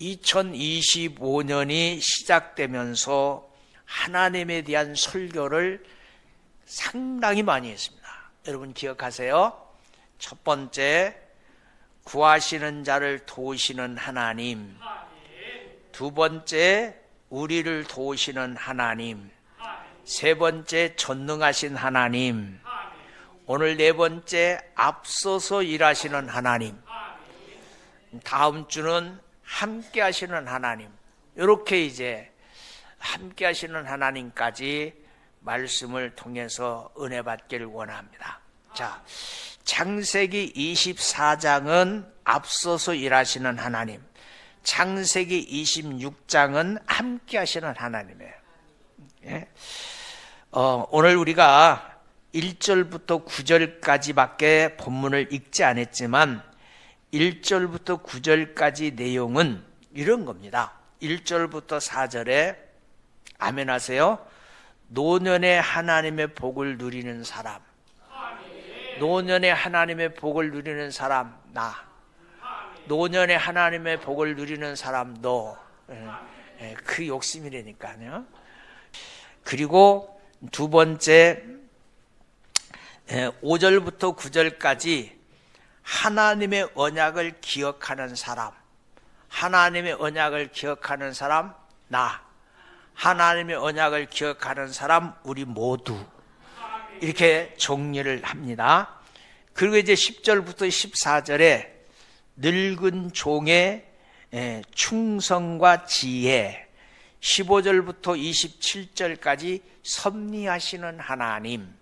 2025년이 시작되면서 하나님에 대한 설교를 상당히 많이 했습니다. 여러분 기억하세요? 첫 번째, 구하시는 자를 도우시는 하나님. 두 번째, 우리를 도우시는 하나님. 세 번째, 전능하신 하나님. 오늘 네 번째, 앞서서 일하시는 하나님. 다음 주는 함께 하시는 하나님. 이렇게 이제 함께 하시는 하나님까지 말씀을 통해서 은혜 받기를 원합니다. 자, 창세기 24장은 앞서서 일하시는 하나님, 창세기 26장은 함께 하시는 하나님이에요. 예? 오늘 우리가 1절부터 9절까지밖에 본문을 읽지 않았지만 1절부터 9절까지 내용은 이런 겁니다. 1절부터 4절에 아멘 하세요. 노년의 하나님의 복을 누리는 사람. 노년의 하나님의 복을 누리는 사람 나. 노년의 하나님의 복을 누리는 사람 너. 그 욕심이라니까요. 그리고 두 번째 5절부터 9절까지 하나님의 언약을 기억하는 사람. 하나님의 언약을 기억하는 사람 나. 하나님의 언약을 기억하는 사람 우리 모두. 이렇게 정리를 합니다. 그리고 이제 10절부터 14절에 늙은 종의 충성과 지혜, 15절부터 27절까지 섭리하시는 하나님,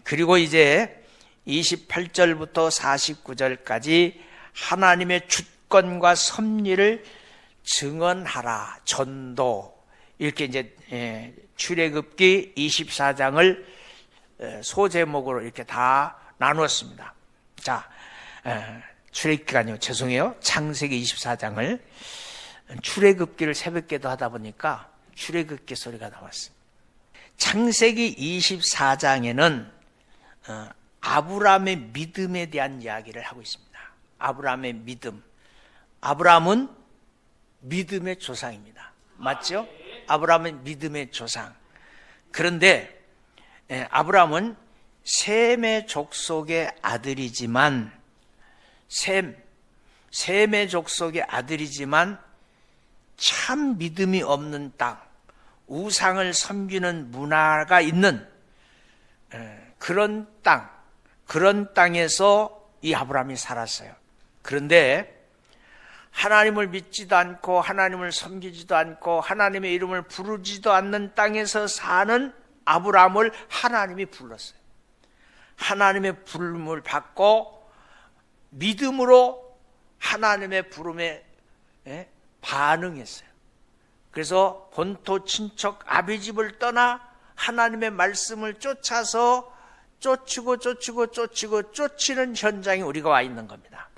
그리고 이제 28절부터 49절까지 하나님의 주권과 섭리를 증언하라, 전도. 이렇게 이제 출애굽기 24장을 소제목으로 이렇게 다 나누었습니다. 자, 출애굽기가 아니요, 죄송해요. 창세기 24장을 출애굽기를 새벽기도 하다 보니까 출애굽기 소리가 나왔습니다. 창세기 24장에는 아브라함의 믿음에 대한 이야기를 하고 있습니다. 아브라함의 믿음. 아브라함은 믿음의 조상입니다. 맞죠? 아브라함은 믿음의 조상. 그런데 아브라함은 셈의 족속의 아들이지만 셈의 족속의 아들이지만 참 믿음이 없는 땅, 우상을 섬기는 문화가 있는 그런 땅에서 이 아브라함이 살았어요. 그런데 하나님을 믿지도 않고 하나님을 섬기지도 않고 하나님의 이름을 부르지도 않는 땅에서 사는 아브라함을 하나님이 불렀어요. 하나님의 부름을 받고 믿음으로 하나님의 부름에 반응했어요. 그래서 본토 친척 아비집을 떠나 하나님의 말씀을 쫓아서 쫓치는 현장에 우리가 와 있는 겁니다.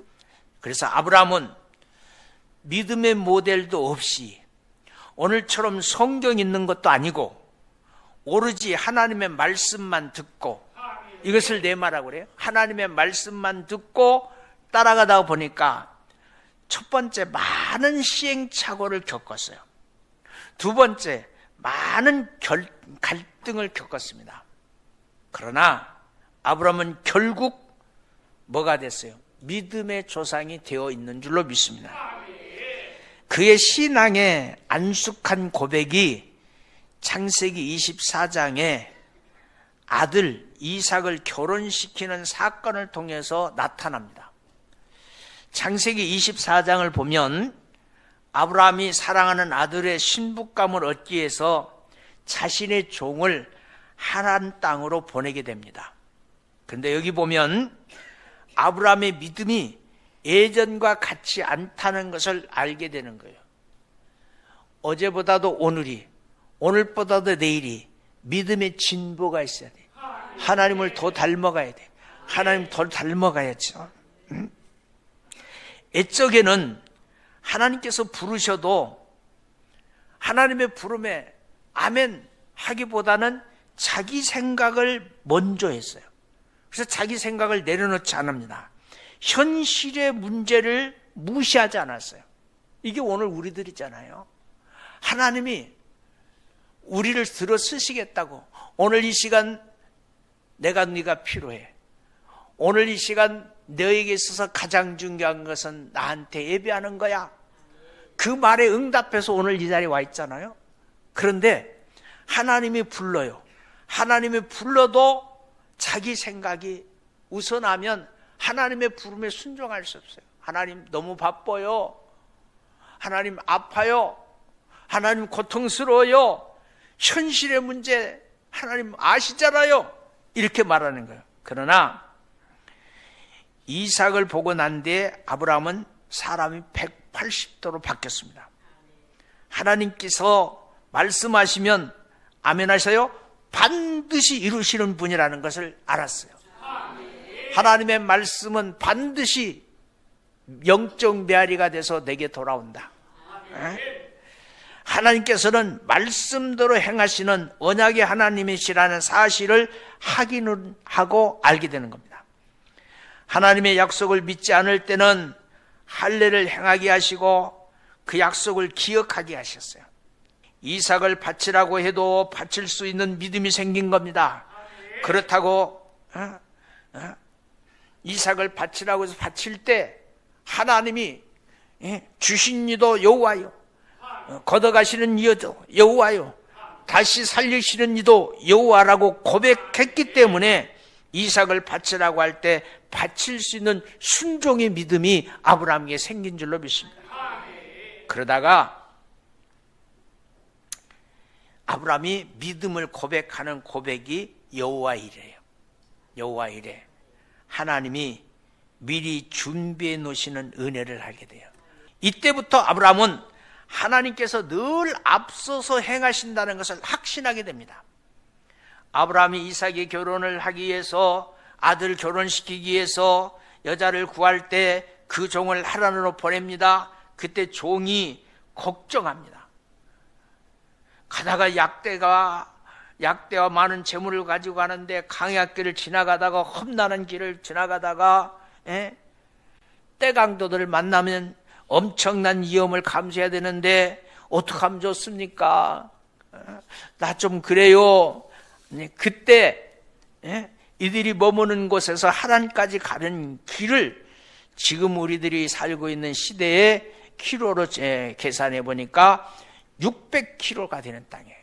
그래서 아브라함은 믿음의 모델도 없이 오늘처럼 성경 있는 것도 아니고 오로지 하나님의 말씀만 듣고, 이것을 내 말하고 그래요. 하나님의 말씀만 듣고 따라가다 보니까 첫 번째 많은 시행착오를 겪었어요. 두 번째 많은 갈등을 겪었습니다. 그러나 아브라함은 결국 뭐가 됐어요? 믿음의 조상이 되어 있는 줄로 믿습니다. 그의 신앙의 안숙한 고백이 창세기 24장에 아들 이삭을 결혼시키는 사건을 통해서 나타납니다. 창세기 24장을 보면 아브라함이 사랑하는 아들의 신부감을 얻기 위해서 자신의 종을 하란 땅으로 보내게 됩니다. 그런데 여기 보면 아브라함의 믿음이 예전과 같지 않다는 것을 알게 되는 거예요. 어제보다도 오늘이, 오늘보다도 내일이 믿음의 진보가 있어야 돼. 하나님을 더 닮아가야 돼. 하나님 더 닮아가야죠. 옛적에는 하나님께서 부르셔도 하나님의 부름에 아멘 하기보다는 자기 생각을 먼저 했어요. 그래서 자기 생각을 내려놓지 않습니다. 현실의 문제를 무시하지 않았어요. 이게 오늘 우리들이잖아요. 하나님이 우리를 들어 쓰시겠다고. 오늘 이 시간 내가 네가 필요해. 오늘 이 시간 너에게 있어서 가장 중요한 것은 나한테 예배하는 거야. 그 말에 응답해서 오늘 이 자리에 와 있잖아요. 그런데 하나님이 불러요. 하나님이 불러도 자기 생각이 우선하면 하나님의 부름에 순종할 수 없어요. 하나님 너무 바빠요. 하나님 아파요. 하나님 고통스러워요. 현실의 문제 하나님 아시잖아요. 이렇게 말하는 거예요. 그러나 이삭을 보고 난 뒤에 아브라함은 사람이 180도로 바뀌었습니다. 하나님께서 말씀하시면 아멘 하셔요? 반드시 이루시는 분이라는 것을 알았어요. 하나님의 말씀은 반드시 영적 메아리가 돼서 내게 돌아온다. 하나님께서는 말씀대로 행하시는 언약의 하나님이시라는 사실을 확인을 하고 알게 되는 겁니다. 하나님의 약속을 믿지 않을 때는 할례를 행하게 하시고 그 약속을 기억하게 하셨어요. 이삭을 바치라고 해도 바칠 수 있는 믿음이 생긴 겁니다. 그렇다고 이삭을 바치라고 해서 바칠 때 하나님이 주신 이도 여호와요, 걷어가시는 이도 여호와요, 다시 살리시는 이도 여호와라고 고백했기 때문에 이삭을 바치라고 할 때 바칠 수 있는 순종의 믿음이 아브라함에게 생긴 줄로 믿습니다. 그러다가 아브라함이 믿음을 고백하는 고백이 여호와 이레예요. 여호와 이레. 하나님이 미리 준비해 놓으시는 은혜를 알게 돼요. 이때부터 아브라함은 하나님께서 늘 앞서서 행하신다는 것을 확신하게 됩니다. 아브라함이 이삭의 결혼을 하기 위해서, 아들 결혼시키기 위해서 여자를 구할 때 그 종을 하란으로 보냅니다. 그때 종이 걱정합니다. 가다가 약대와 많은 재물을 가지고 가는데 강약길을 지나가다가, 험난한 길을 지나가다가 떼강도들을 만나면 엄청난 위험을 감수해야 되는데 어떡하면 좋습니까? 나 좀 그래요. 그때 이들이 머무는 곳에서 하란까지 가는 길을 지금 우리들이 살고 있는 시대에 키로로 계산해 보니까 600km가 되는 땅이에요.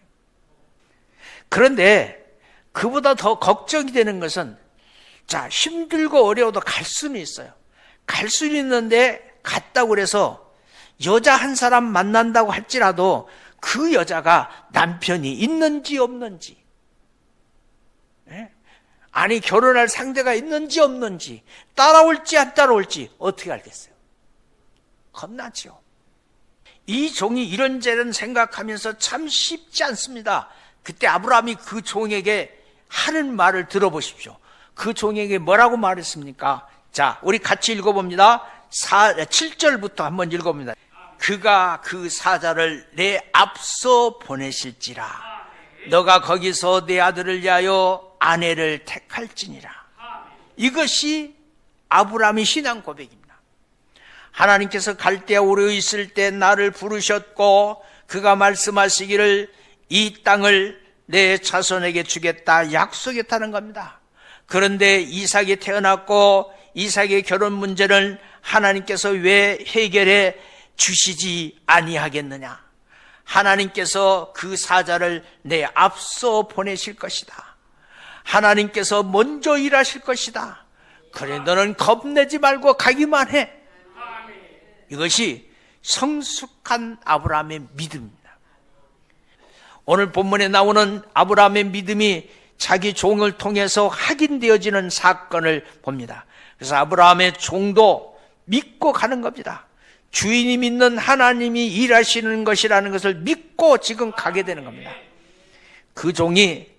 그런데 그보다 더 걱정이 되는 것은, 자, 힘들고 어려워도 갈 수는 있어요. 갈 수는 있는데 갔다고 해서 여자 한 사람 만난다고 할지라도 그 여자가 남편이 있는지 없는지, 아니 결혼할 상대가 있는지 없는지, 따라올지 안 따라올지 어떻게 알겠어요? 겁나죠. 이 종이 이런저런 생각하면서 참 쉽지 않습니다. 그때 아브라함이 그 종에게 하는 말을 들어보십시오. 그 종에게 뭐라고 말했습니까? 자, 우리 같이 읽어봅니다. 7절부터 한번 읽어봅니다. 그가 그 사자를 내 앞서 보내실지라 너가 거기서 내 아들을 위하여 아내를 택할지니라. 이것이 아브라함의 신앙 고백입니다. 하나님께서 갈대아 우르에 있을 때 나를 부르셨고 그가 말씀하시기를 이 땅을 내 자손에게 주겠다 약속했다는 겁니다. 그런데 이삭이 태어났고 이삭의 결혼 문제를 하나님께서 왜 해결해 주시지 아니하겠느냐? 하나님께서 그 사자를 내 앞서 보내실 것이다. 하나님께서 먼저 일하실 것이다. 그래, 너는 겁내지 말고 가기만 해. 이것이 성숙한 아브라함의 믿음입니다. 오늘 본문에 나오는 아브라함의 믿음이 자기 종을 통해서 확인되어지는 사건을 봅니다. 그래서 아브라함의 종도 믿고 가는 겁니다. 주인이 믿는 하나님이 일하시는 것이라는 것을 믿고 지금 가게 되는 겁니다. 그 종이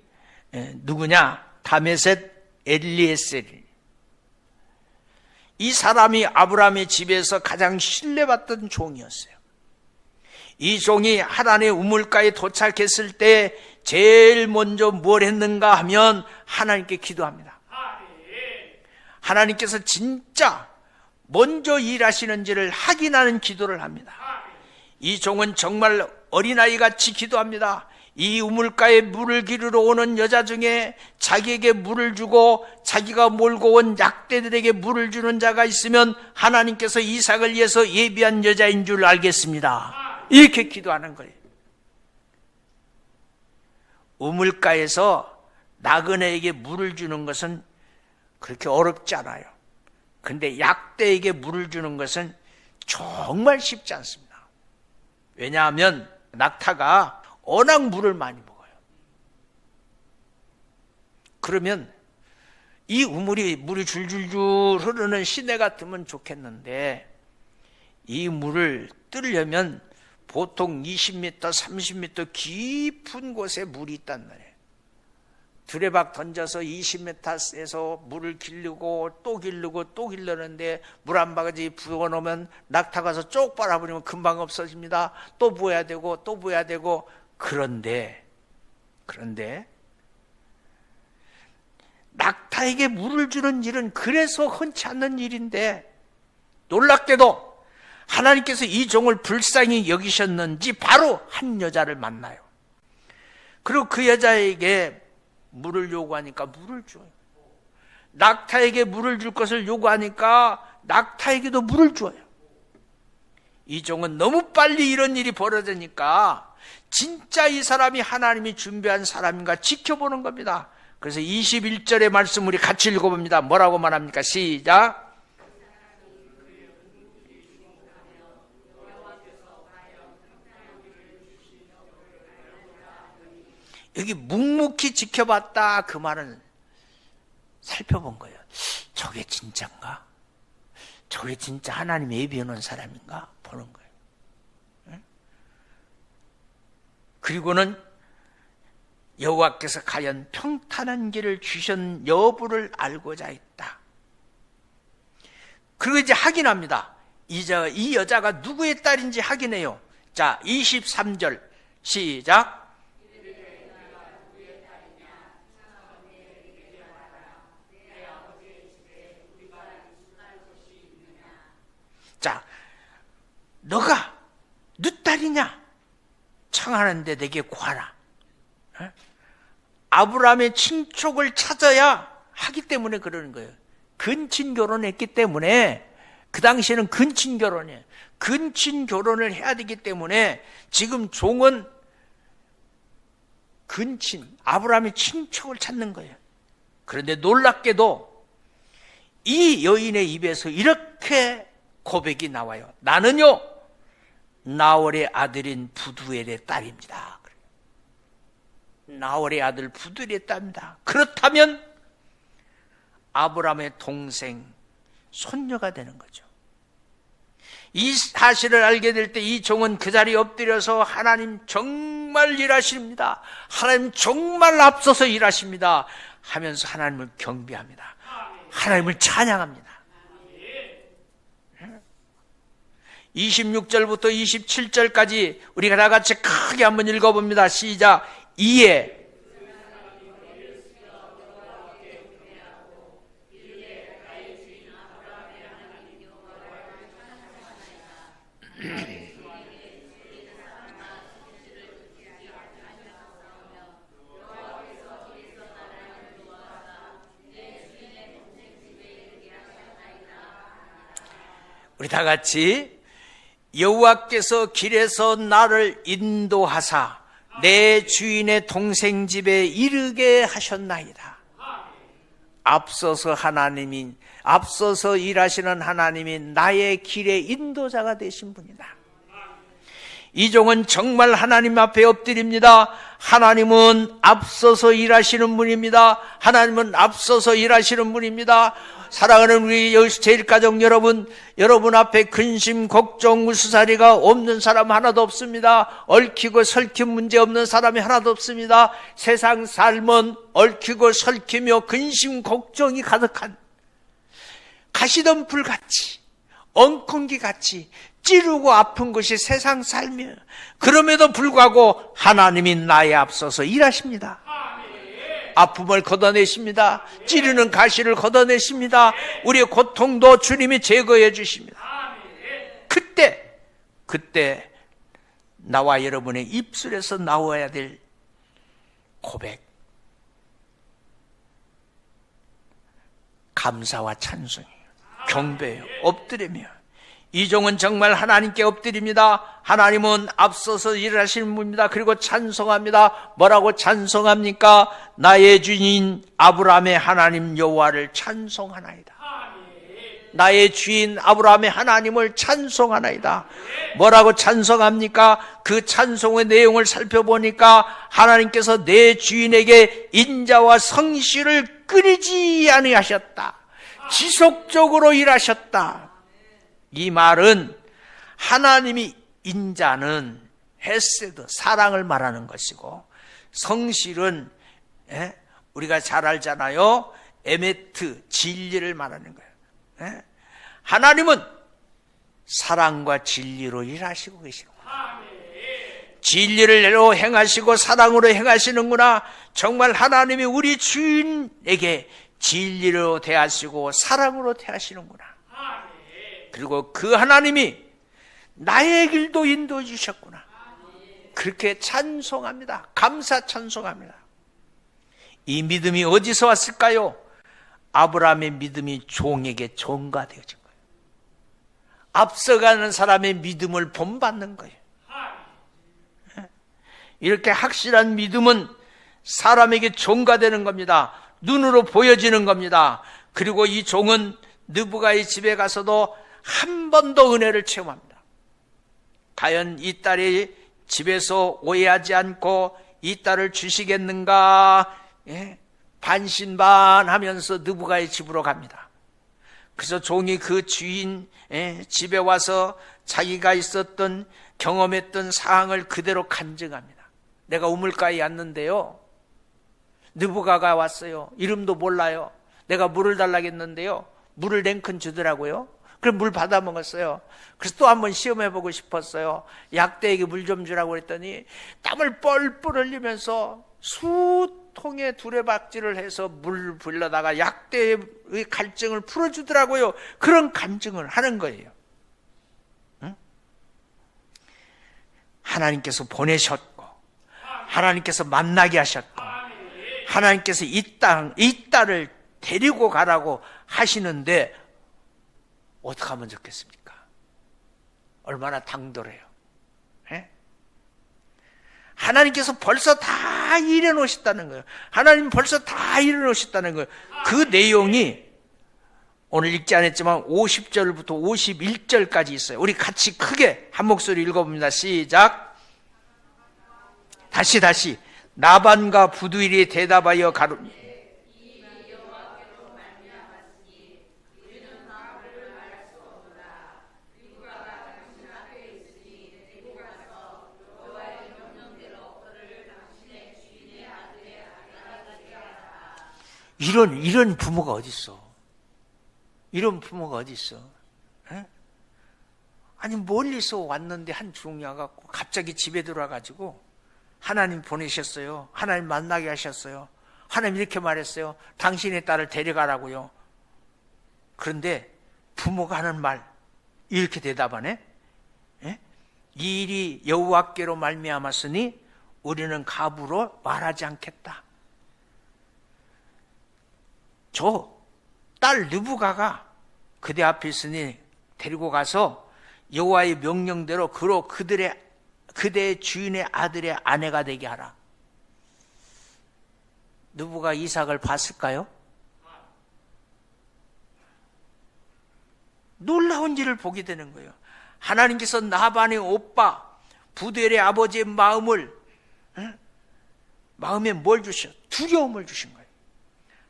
누구냐? 다메셋 엘리에셀. 이 사람이 아브라함의 집에서 가장 신뢰받던 종이었어요. 이 종이 하란의 우물가에 도착했을 때 제일 먼저 뭘 했는가 하면 하나님께 기도합니다. 하나님께서 진짜 먼저 일하시는지를 확인하는 기도를 합니다. 이 종은 정말 어린아이같이 기도합니다. 이 우물가에 물을 기르러 오는 여자 중에 자기에게 물을 주고 자기가 몰고 온 약대들에게 물을 주는 자가 있으면 하나님께서 이삭을 위해서 예비한 여자인 줄 알겠습니다. 이렇게 기도하는 거예요. 우물가에서 나그네에게 물을 주는 것은 그렇게 어렵지 않아요. 근데 약대에게 물을 주는 것은 정말 쉽지 않습니다. 왜냐하면 낙타가 워낙 물을 많이 먹어요. 그러면 이 우물이 물이 줄줄줄 흐르는 시내 같으면 좋겠는데 이 물을 뚫으려면 보통 20m, 30m 깊은 곳에 물이 있단 말이에요. 두레박 던져서 20m에서 물을 기르고 또 기르고 또 기르는데 물 한 바가지 부어놓으면 낙타 가서 쪽 빨아버리면 금방 없어집니다. 또 부어야 되고 또 부어야 되고. 그런데 낙타에게 물을 주는 일은 그래서 흔치 않는 일인데 놀랍게도 하나님께서 이 종을 불쌍히 여기셨는지 바로 한 여자를 만나요. 그리고 그 여자에게 물을 요구하니까 물을 줘요. 낙타에게 물을 줄 것을 요구하니까 낙타에게도 물을 줘요. 이 종은 너무 빨리 이런 일이 벌어지니까 진짜 이 사람이 하나님이 준비한 사람인가 지켜보는 겁니다. 그래서 21절의 말씀 우리 같이 읽어봅니다. 뭐라고 말합니까? 시작. 여기 묵묵히 지켜봤다 그 말은 살펴본 거예요. 저게 진짜인가? 저게 진짜 하나님이 예비해놓은 사람인가? 보는 거예요. 그리고는 여호와께서 과연 평탄한 길을 주신 여부를 알고자 했다. 그리고 이제 확인합니다. 이 여자가 누구의 딸인지 확인해요. 자, 23절 시작. 자, 너가 네 딸이냐? 청하는데 내게 구하라. 아브라함의 친족을 찾아야 하기 때문에 그러는 거예요. 근친 결혼했기 때문에 그 당시에는 근친 결혼이에요. 근친 결혼을 해야 되기 때문에 지금 종은 근친, 아브라함의 친족을 찾는 거예요. 그런데 놀랍게도 이 여인의 입에서 이렇게 고백이 나와요. 나는요 나홀의 아들인 부두엘의 딸입니다. 나홀의 아들 부두엘의 딸입니다. 그렇다면 아브라함의 동생 손녀가 되는 거죠. 이 사실을 알게 될 때 이 종은 그 자리에 엎드려서 하나님 정말 일하십니다. 하나님 정말 앞서서 일하십니다 하면서 하나님을 경배합니다. 하나님을 찬양합니다. 26절부터 27절까지 우리가 다 같이 크게 한번 읽어봅니다. 시작. 이에 우리 다 같이 여호와께서 길에서 나를 인도하사 내 주인의 동생 집에 이르게 하셨나이다. 앞서서 일하시는 하나님이 나의 길의 인도자가 되신 분이다. 이 종은 정말 하나님 앞에 엎드립니다. 하나님은 앞서서 일하시는 분입니다. 하나님은 앞서서 일하시는 분입니다. 사랑하는 우리 제일가족 여러분 앞에 근심, 걱정, 무수사리가 없는 사람 하나도 없습니다. 얽히고 설킨 문제 없는 사람이 하나도 없습니다. 세상 삶은 얽히고 설키며 근심, 걱정이 가득한 가시던 불같이 엉겅기같이 찌르고 아픈 것이 세상 삶이에요. 그럼에도 불구하고 하나님이 나에 앞서서 일하십니다. 아픔을 걷어내십니다. 찌르는 가시를 걷어내십니다. 우리의 고통도 주님이 제거해 주십니다. 그때 나와 여러분의 입술에서 나와야 될 고백, 감사와 찬송이에요. 경배예요. 엎드리며. 이 종은 정말 하나님께 엎드립니다. 하나님은 앞서서 일하시는 분입니다. 그리고 찬송합니다. 뭐라고 찬송합니까? 나의 주인 아브라함의 하나님 여호와를 찬송하나이다. 나의 주인 아브라함의 하나님을 찬송하나이다. 뭐라고 찬송합니까? 그 찬송의 내용을 살펴보니까 하나님께서 내 주인에게 인자와 성실을 끊이지 아니하셨다. 지속적으로 일하셨다. 이 말은 하나님이 인자는 헤세드, 사랑을 말하는 것이고, 성실은 우리가 잘 알잖아요. 에메트, 진리를 말하는 거예요. 하나님은 사랑과 진리로 일하시고 계시는구나. 진리를 행하시고 사랑으로 행하시는구나. 정말 하나님이 우리 주인에게 진리로 대하시고 사랑으로 대하시는구나. 그리고 그 하나님이 나의 길도 인도해 주셨구나. 그렇게 찬송합니다. 감사 찬송합니다. 이 믿음이 어디서 왔을까요? 아브라함의 믿음이 종에게 전가되어진 거예요. 앞서가는 사람의 믿음을 본받는 거예요. 이렇게 확실한 믿음은 사람에게 전가되는 겁니다. 눈으로 보여지는 겁니다. 그리고 이 종은 느부갓의 집에 가서도 한 번 더 은혜를 체험합니다. 과연 이 딸이 집에서 오해하지 않고 이 딸을 주시겠는가? 반신반하면서 느부갓의 집으로 갑니다. 그래서 종이 그 주인 집에 와서 자기가 있었던 경험했던 상황을 그대로 간증합니다. 내가 우물가에 왔는데요, 느부갓가 왔어요. 이름도 몰라요. 내가 물을 달라고 했는데요, 물을 냉큼 주더라고요. 그럼 물 받아 먹었어요. 그래서 또 한번 시험해보고 싶었어요. 약대에게 물 좀 주라고 그랬더니 땀을 뻘뻘 흘리면서 수통에 두레박질을 해서 물 불러다가 약대의 갈증을 풀어주더라고요. 그런 간증을 하는 거예요. 응? 하나님께서 보내셨고, 하나님께서 만나게 하셨고, 하나님께서 이 딸을 데리고 가라고 하시는데 어떻게 하면 좋겠습니까? 얼마나 당돌해요. 하나님께서 벌써 다 일해 놓으셨다는 거예요. 하나님 벌써 다 일해 놓으셨다는 거예요. 그 내용이 오늘 읽지 않았지만 50절부터 51절까지 있어요. 우리 같이 크게 한 목소리 읽어봅니다. 시작. 다시. 나반과 부두일이 대답하여 가로니 이런 부모가 어디 있어? 이런 부모가 어디 있어? 아니 멀리서 왔는데 한 종이 와갖고 갑자기 집에 들어와가지고 하나님 보내셨어요. 하나님 만나게 하셨어요. 하나님 이렇게 말했어요. 당신의 딸을 데려가라고요. 그런데 부모가 하는 말 이렇게 대답하네. 이 일이 여호와께로 말미암았으니 우리는 가부로 말하지 않겠다. 저 딸 느부갓가 그대 앞에 있으니 데리고 가서 여호와의 명령대로 그대의 주인의 아들의 아내가 되게 하라. 느부갓 이삭을 봤을까요? 놀라운 일을 보게 되는 거예요. 하나님께서 나반의 오빠 부두엘의 아버지의 마음에 뭘 주셔? 두려움을 주신 거예요.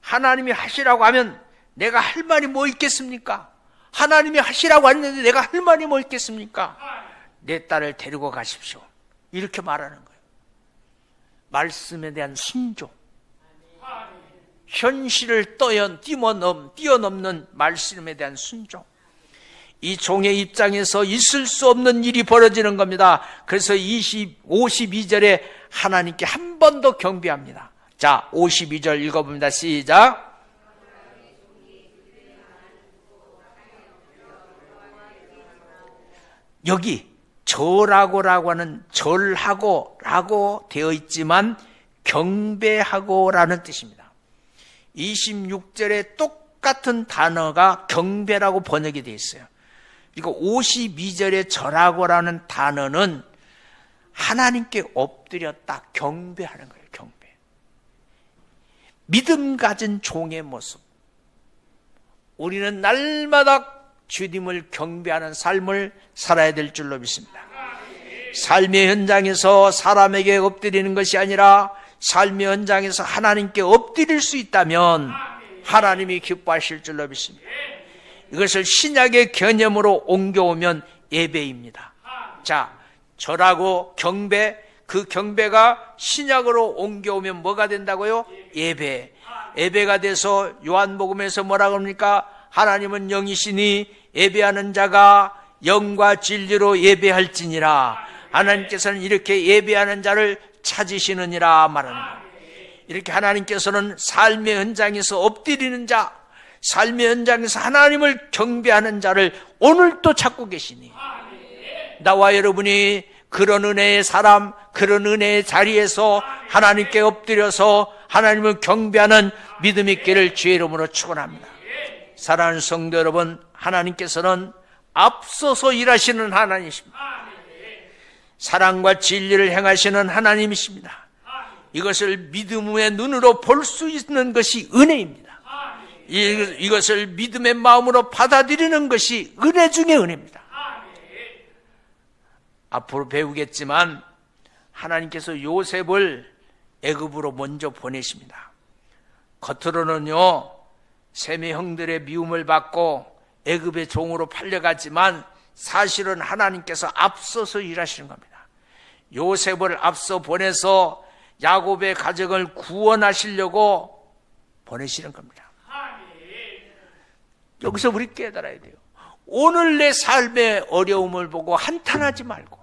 하나님이 하시라고 하면 내가 할 말이 뭐 있겠습니까? 하나님이 하시라고 했는데 내가 할 말이 뭐 있겠습니까? 내 딸을 데리고 가십시오. 이렇게 말하는 거예요. 말씀에 대한 순종, 현실을 뛰어넘는 말씀에 대한 순종. 이 종의 입장에서 있을 수 없는 일이 벌어지는 겁니다. 그래서 52절에 하나님께 한 번 더 경배합니다. 자, 52절 읽어봅니다. 시작. 여기 저라고 하는 절하고 라고 되어 있지만 경배하고 라는 뜻입니다. 26절에 똑같은 단어가 경배라고 번역이 되어 있어요. 그리고 52절에 절하고 라는 단어는 하나님께 엎드렸다 경배하는 거예요. 경배. 믿음 가진 종의 모습. 우리는 날마다 주님을 경배하는 삶을 살아야 될 줄로 믿습니다. 삶의 현장에서 사람에게 엎드리는 것이 아니라 삶의 현장에서 하나님께 엎드릴 수 있다면 하나님이 기뻐하실 줄로 믿습니다. 이것을 신약의 개념으로 옮겨오면 예배입니다. 자, 절하고 경배, 그 경배가 신약으로 옮겨오면 뭐가 된다고요? 예배. 예배가 돼서 요한복음에서 뭐라고 합니까? 하나님은 영이시니 예배하는 자가 영과 진리로 예배할지니라. 하나님께서는 이렇게 예배하는 자를 찾으시느니라 말합니다. 이렇게 하나님께서는 삶의 현장에서 엎드리는 자, 삶의 현장에서 하나님을 경배하는 자를 오늘도 찾고 계시니 나와 여러분이 그런 은혜의 사람, 그런 은혜의 자리에서 하나님께 엎드려서 하나님을 경배하는 믿음 있기를 주의 이름으로 축원합니다. 사랑하는 성도 여러분, 하나님께서는 앞서서 일하시는 하나님이십니다. 사랑과 진리를 행하시는 하나님이십니다. 이것을 믿음의 눈으로 볼 수 있는 것이 은혜입니다. 이것을 믿음의 마음으로 받아들이는 것이 은혜 중의 은혜입니다. 앞으로 배우겠지만 하나님께서 요셉을 애굽으로 먼저 보내십니다. 겉으로는요 셈의 형들의 미움을 받고 애굽의 종으로 팔려갔지만 사실은 하나님께서 앞서서 일하시는 겁니다. 요셉을 앞서 보내서 야곱의 가정을 구원하시려고 보내시는 겁니다. 여기서 우리 깨달아야 돼요. 오늘 내 삶의 어려움을 보고 한탄하지 말고,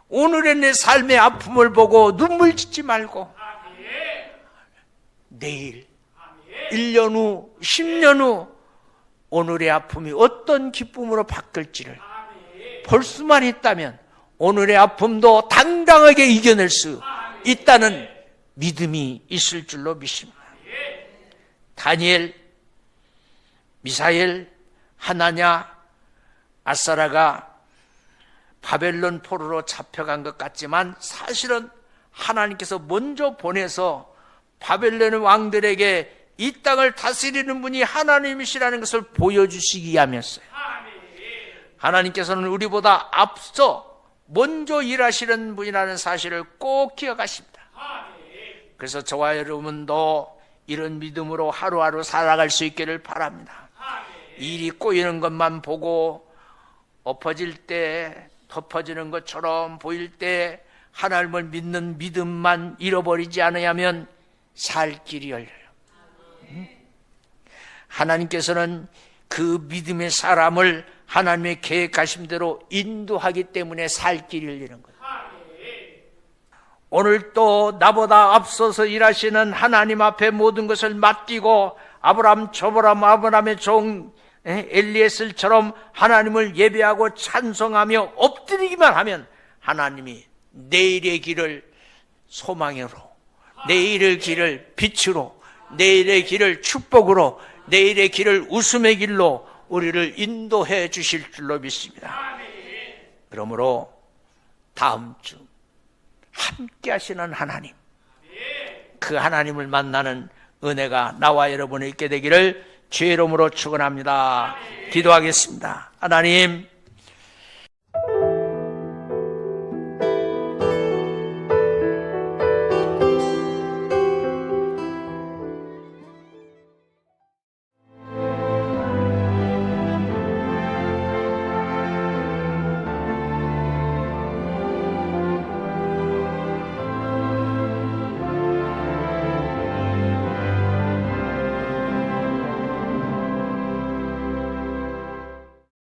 오늘의 내 삶의 아픔을 보고 눈물 짓지 말고, 내일 1년 후 10년 후 오늘의 아픔이 어떤 기쁨으로 바뀔지를 볼 수만 있다면 오늘의 아픔도 당당하게 이겨낼 수 있다는 믿음이 있을 줄로 믿습니다. 다니엘, 미사엘, 하나냐, 아사라가 바벨론 포로로 잡혀간 것 같지만 사실은 하나님께서 먼저 보내서 바벨론의 왕들에게 이 땅을 다스리는 분이 하나님이시라는 것을 보여주시기 위함이었어요. 하나님께서는 우리보다 앞서 먼저 일하시는 분이라는 사실을 꼭 기억하십니다. 그래서 저와 여러분도 이런 믿음으로 하루하루 살아갈 수 있기를 바랍니다. 일이 꼬이는 것만 보고 엎어질 때 덮어지는 것처럼 보일 때 하나님을 믿는 믿음만 잃어버리지 않으면 살 길이 열려요. 하나님께서는 그 믿음의 사람을 하나님의 계획하신 대로 인도하기 때문에 살 길이 열리는 거예요. 오늘 또 나보다 앞서서 일하시는 하나님 앞에 모든 것을 맡기고 아브라함, 저브람, 아브라함의 종 엘리에셀처럼 하나님을 예배하고 찬송하며 엎드리기만 하면 하나님이 내일의 길을 소망으로, 내일의 길을 빛으로, 내일의 길을 축복으로, 내일의 길을 웃음의 길로 우리를 인도해 주실 줄로 믿습니다. 그러므로 다음 주 함께 하시는 하나님, 그 하나님을 만나는 은혜가 나와 여러분이 있게 되기를 주의 이름으로 축원합니다. 기도하겠습니다. 하나님,